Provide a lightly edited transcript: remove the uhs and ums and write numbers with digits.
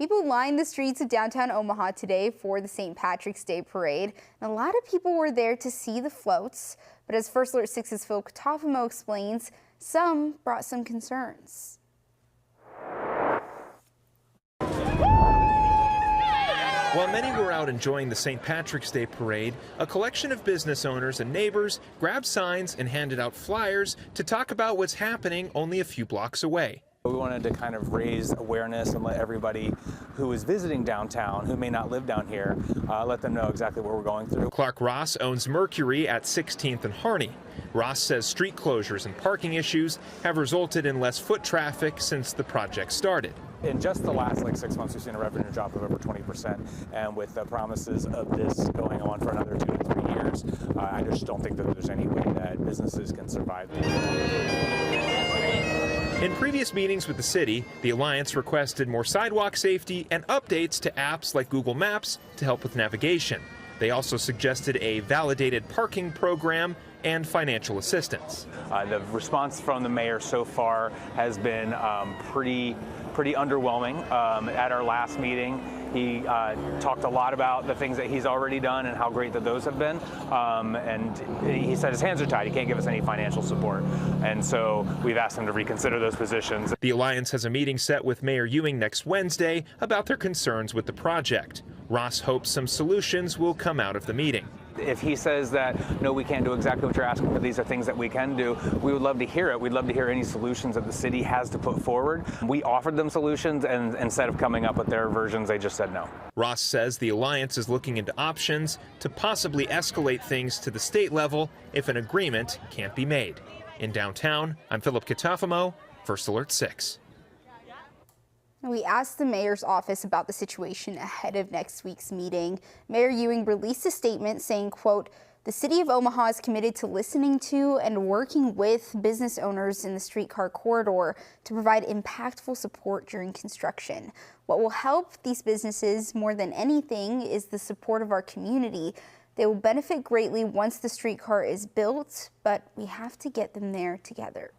People lined the streets of downtown Omaha today for the St. Patrick's Day parade, and a lot of people were there to see the floats. But as First Alert 6's Phil Katafamo explains, some brought some concerns. While many were out enjoying the St. Patrick's Day parade, a collection of business owners and neighbors grabbed signs and handed out flyers to talk about what's happening only a few blocks away. We wanted to kind of raise awareness and let everybody who is visiting downtown, who may not live down here, let them know exactly what we're going through. Clark Ross owns Mercury at 16th and Harney. Ross says street closures and parking issues have resulted in less foot traffic since the project started. In just the last 6 months, we've seen a revenue drop of over 20%, and with the promises of this going on for another 2 to 3 years, I just don't think that there's any way that businesses can survive. In previous meetings with the city, the Alliance requested more sidewalk safety and updates to apps like Google Maps to help with navigation. They also suggested a validated parking program and financial assistance. The response from the mayor so far has been pretty underwhelming. At our last meeting, he talked a lot about the things that he's already done and how great that those have been. And he said his hands are tied. He can't give us any financial support. And so we've asked him to reconsider those positions. The Alliance has a meeting set with Mayor Ewing next Wednesday about their concerns with the project. Ross hopes some solutions will come out of the meeting. If he says that, no, we can't do exactly what you're asking, but these are things that we can do, we would love to hear it. We'd love to hear any solutions that the city has to put forward. We offered them solutions, and instead of coming up with their versions, they just said no. Ross says the Alliance is looking into options to possibly escalate things to the state level if an agreement can't be made. In downtown, I'm Philip Katafamo, First Alert 6. We asked the mayor's office about the situation ahead of next week's meeting. Mayor Ewing released a statement saying, quote, "The city of Omaha is committed to listening to and working with business owners in the streetcar corridor to provide impactful support during construction. What will help these businesses more than anything is the support of our community. They will benefit greatly once the streetcar is built, but we have to get them there together."